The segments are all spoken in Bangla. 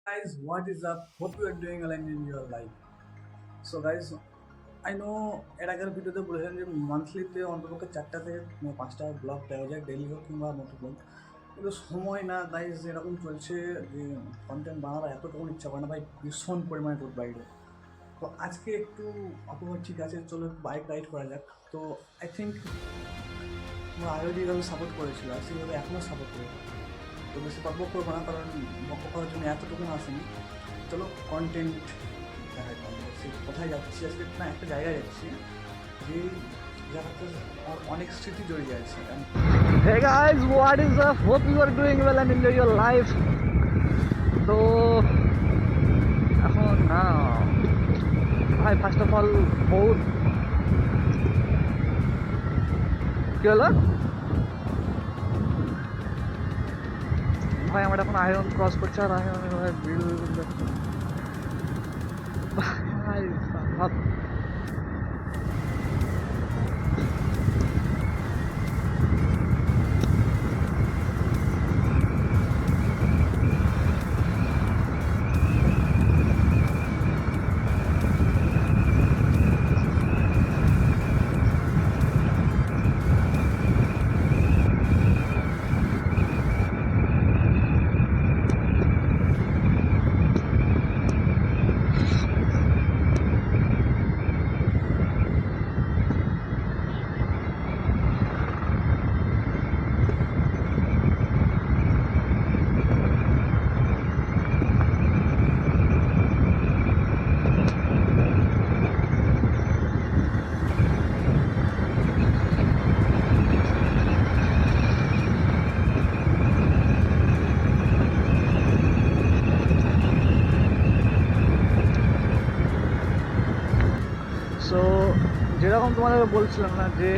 Guys, what is up? Hope you are doing well in your life. So guys, I know এর আগের ভিডিওতে বলেছিলেন যে মান্থলিতে অন্তপক্ষে 4টা থেকে 5টা ব্লগ দেওয়া যায়, ডেইলি হোক কিংবা মোটো ব্লগ। কিন্তু সময় না গাইজ, এরকম চলছে যে কন্টেন্ট বানাবার এতটুকু ইচ্ছা করে না ভাই, ভীষণ পরিমাণে রোদ বাইরে। তো আজকে একটু অপূর্ব ঠিক আছে, চলো বাইক রাইড করা যাক। তো আই থিঙ্ক তোমরা আগেও যেভাবে সাপোর্ট করেছিল আর সেইভাবে এখনও সাপোর্ট করে। তো বেশি বকবক করবো না, কারণ বকবক করার জন্য এতটুকু আসেনি। চলো কন্টেন্ট দেখাই। কোথায় যাচ্ছি আজকে? না, একটা জায়গায় যাচ্ছি যে জায়গাতে অনেক স্মৃতি জড়িয়ে আছে। Hey guys, what is up? Hope you are doing well and enjoy your life. তো এখন না ভাই, ফার্স্ট অফ অল বহুত কি হলো ভাই, আমার এখন আয়রন ক্রস করছে আর আয়রনের ভাই বিল ভাই ভাব। সো যেরকম তোমাদের বলছিলাম না যে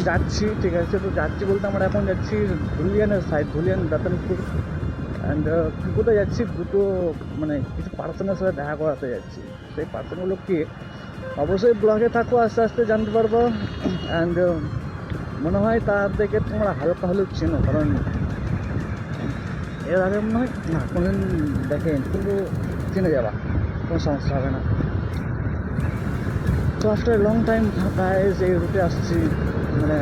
যাচ্ছি, ঠিক আছে, তো যাচ্ছি বলতে আমরা এখন যাচ্ছি ধুলিয়ানের সাইড, ধুলিয়ান রতনপুর। অ্যান্ড কোথায় যাচ্ছি, দুটো মানে কিছু পার্সনের সাথে দেখা করাতে যাচ্ছি। সেই পার্সনগুলো কি অবশ্যই ব্লগে থাকো, আস্তে আস্তে জানতে পারবো। অ্যান্ড মনে হয় তাদেরকে তোমরা হালকা হলেও চেনো, কারণ এর আগে মনে হয় না কোনোদিন দেখেন, কিন্তু চিনে যাবা, কোনো সমস্যা হবে না। তো আফটার লং টাইম গাইজ এই রুটে আসছি, মানে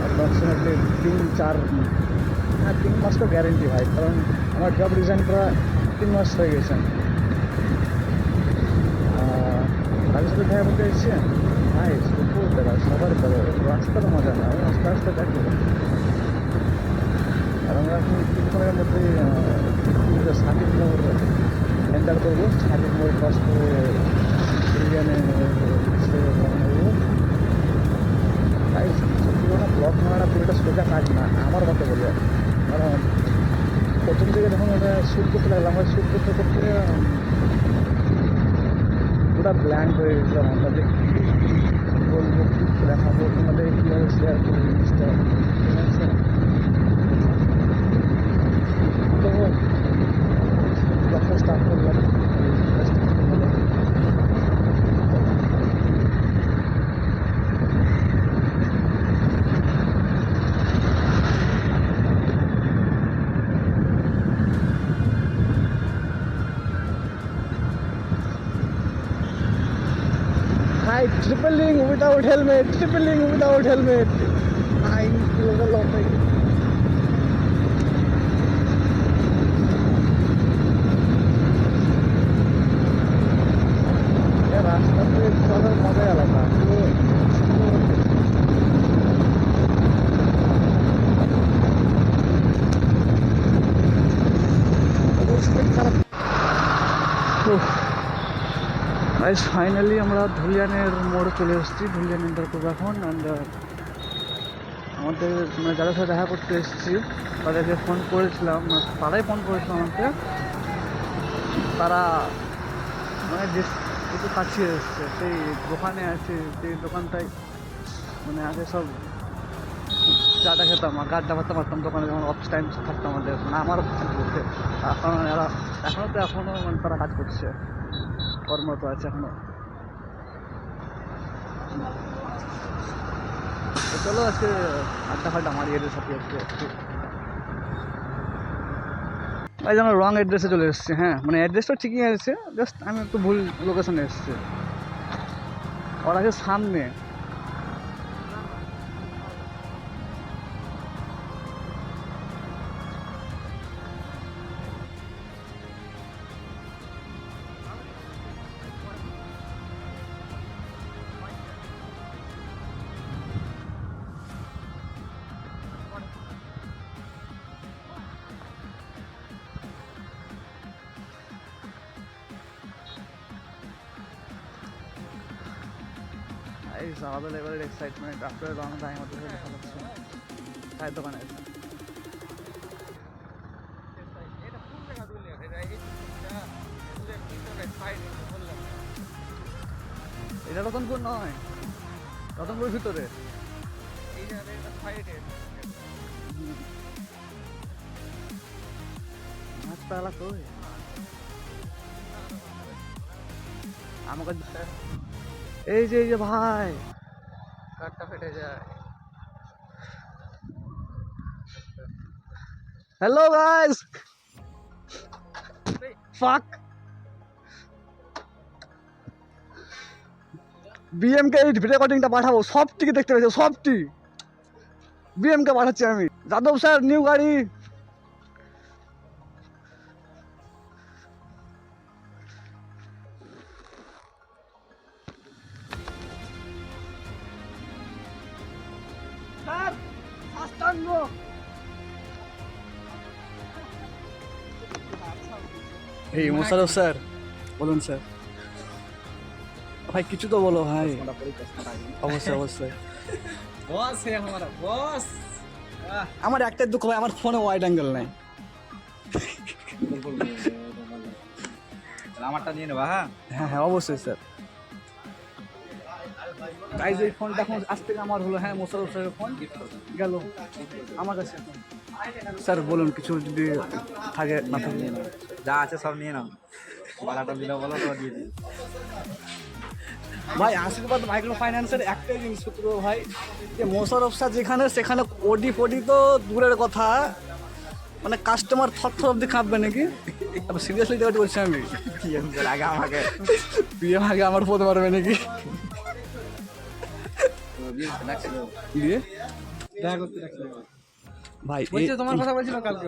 অ্যাপ্রক্সিমেটলি 3 মাস তো গ্যারেন্টি হয়, কারণ আমার জব রিজাইন করা 3 মাস হয়ে গেছে। তাদের সাথে দেখা করতে এসেছি ভাই, সুপুর দেখা সবার করো, রাস্তার মজা না, আস্তে আস্তে দেখো। আর আমরা এখন কিছুক্ষণের মধ্যেই সাকিব মোড় এন্টার করবো, সাকিব মোড় ক্রস করে ইন্ডিয়ানে তাই সত্যি কথা ব্লগ বানাটা পুরোটা সোজা কাজ না আমার মতে বলে। কারণ প্রথম থেকে যখন ওটা শ্যুট করতে লাগলাম, আমার শ্যুট করতে করতে পুরো ব্ল্যাঙ্ক হয়ে গেছিলাম। আমরা যে বলবো, কী দেখাবো তোমাদের, কীভাবে শেয়ার করবো জিনিসটা, ঠিক আছে? তো ব্লগটা স্টার্ট করলাম। Hi, tripling without helmet, tripling without helmet. I feel a lot like রাস্তাতে চলার মজাই আলাদা। গাইস ফাইনালি আমরা ধুলিয়ানের মোড়ে চলে এসেছি, ধুলিয়ান এন্টার করবো এখন। অ্যান্ড আমাদের মানে যাদের সাথে দেখা করতে এসেছি তাদেরকে ফোন করেছিলাম, তারাই ফোন করেছিল আমাকে। তারা মানে যে একটু কাছে এসছে, সেই দোকানে আছে, সেই দোকানটায় মানে আগে সব চাটা খেতাম আর গাড্ডা মারতে পারতাম দোকানে, যখন অফিস টাইম থাকতো আমাদের, মানে আমার বলতে। এখন এরা এখনও মানে তারা কাজ করছে, কর্মরত আছে এখনও। তো চলো আজকে আড্ডা ফাড্ডা মারি এদের সাথে একটু। ওই যে আমরা রং অ্যাড্রেসে চলে এসেছি। হ্যাঁ মানে অ্যাড্রেসটা ঠিকই আছে, জাস্ট আমি একটু ভুল লোকেশনে এসেছি। ওরা আছে সামনে। It's another level of excitement after a long time. What is it? Hi, দোকানে আছে। এটা রতনপুর নয়, রতনপুরের ভিতরে। মাছ পালা কই আমাকে এই যে ভাই কাঠটা ফেটে যায়। হ্যালো গাইস, ফাক বিএমকে এই ভিডিও রেকর্ডিংটা পাঠাবো, সবটিকে দেখতে পেয়েছো, সবটি বিএমকে পাঠাচ্ছি আমি। যাদব স্যার নিউ গাড়ি। এই মোশারফ স্যার বলুন স্যার। ভাই কিছু তো বলো ভাই। অবশ্যই অবশ্যই বস হে हमारा বস। আমার একটাই দুঃখ ভাই, আমার ফোনে ওয়াইড অ্যাঙ্গেল নাই। আমারটা নিয়ে নেবা। হ্যাঁ হ্যাঁ হ্যাঁ অবশ্যই স্যার। গাইজ এই ফোনটা এখন আজ থেকে আমার হলো। হ্যাঁ মোশারফ স্যারের ফোন গেল আমার কাছে এখন। স্যার বলুন কিছু যদি থাকে না থাকে। যা আছে সব নিয়ে নাও, বালাটা দিলে বলো তো দিয়ে দিই। ভাই আশীর্বাদ মাইক্রো ফাইন্যান্সের একটাই জিনিসপত্র ভাই, যে মোশারফ স্যার যেখানে সেখানে ওডি ফোডি তো দূরের কথা, মানে কাস্টমার থর অব্দি কাঁপবে নাকি। সিরিয়াসলি যেটা বলছি আমি, আগে আমাকে বিয়ে আগে আমার পড়তে পারবে নাকি দিয়ে দেখা করতে রাখছি भाई। বলছে তোমার কথা বলছিল কালকে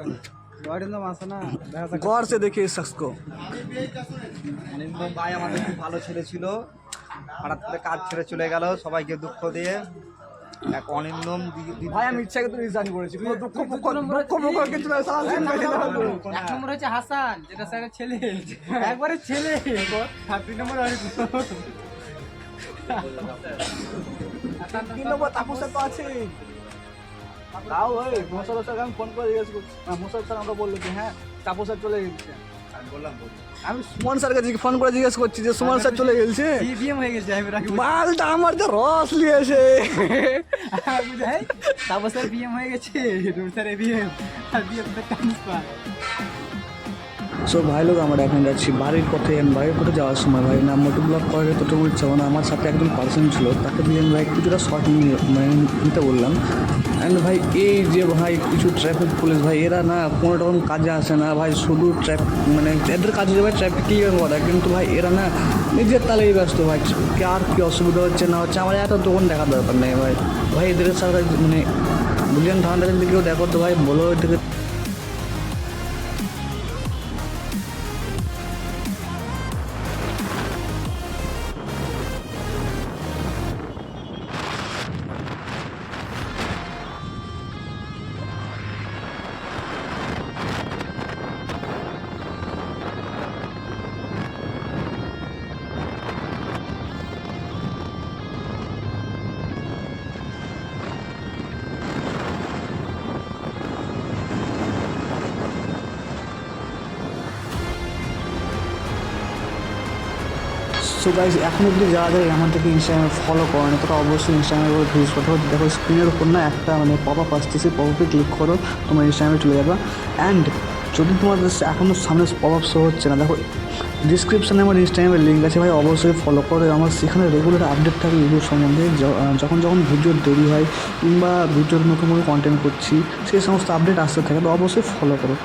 অরিন্দম আসে না, गौर से देखिए इस शख्स को। অরিন্দম ভাই আমাদের খুব ভালো ছেলে ছিল, হঠাৎ করে কাজ ছেড়ে চলে গেল সবাইকে দুঃখ দিয়ে। এক অনিন্দম ভাই আমি ইচ্ছাকে তো রিজাইন করেছি, কোনো দুঃখ কিছু না। এক নম্বর হচ্ছে হাসান, যেটা স্যারের ছেলে, একবারে ছেলে। আর 2 নম্বর তিন নম্বর তাপস স্যার তো আছে। তাও ভাই মোশারফ স্যারকে আমি ফোন করে জিজ্ঞেস করছি, মোশারফ স্যার আমাকে বললো যে হ্যাঁ তাপস স্যার চলে গেছে। বললাম আমি সুমন স্যারকে ফোন করে জিজ্ঞেস করছি যে সুমন স্যার চলে গেছে। বিএম হয়ে গেছে। আমি মালটা আমার তো রস নিয়েছে। বুঝাই তারপর স্যার বিএম হয়ে গেছে, রুল স্যার বিএম আর বিএম ট্রান্সফার। সো ভাই লোক আমরা এখন যাচ্ছি বাড়ির পথে। বাড়ির পথে যাওয়ার সময় ভাই না মোটর ব্লগ করার তো ইচ্ছা না, আমার সাথে একজন পার্সন ছিল, তাকে দিয়ে আমি ভাই কিছুটা শর্ট নিতে বললাম। অ্যান্ড ভাই এই যে ভাই কিছু ট্রাফিক পুলিশ ভাই এরা না কোনোটা কোনো কাজে আসে না ভাই, শুধু মানে এদের কাজ হচ্ছে ভাই ট্রাফিক ক্লিয়ার করা, কিন্তু ভাই এরা না নিজের তালেই ব্যস্ত ভাই। কার কী অসুবিধা হচ্ছে না হচ্ছে আমার এত দোকান দেখার দরকার নেই ভাই। ভাই এদের সাথে মানে বুঝলেন ঠান্ডা যদি কেউ দেখো তো ভাই বলো এদেরকে। সো গাইজ এখন অব্দি যারা যারা আমাদেরকে ইনস্টাগ্রামে ফলো করেন তোরা অবশ্যই ইনস্টাগ্রামের উপর ভিউজ করতে হবে। দেখো স্ক্রিনের উপর না একটা মানে পপ আপ আসতেছে, পপ আপে ক্লিক করো, তোমার ইনস্টাগ্রামে চলে যাবে। অ্যান্ড যদি তোমাদের এখনও সামনে পপ আপ শো হচ্ছে না, দেখো ডিসক্রিপশানে আমার ইনস্টাগ্রামের লিঙ্ক আছে ভাই, অবশ্যই ফলো করে। আমার সেখানে রেগুলার আপডেট থাকে রিভিউ সম্বন্ধে, যখন যখন ভিডিও দেরি হয় কিংবা ভিডিওর নতুন কোনো কন্টেন্ট করছি সেই সমস্ত আপডেট আসতে থাকে, তো অবশ্যই ফলো করো।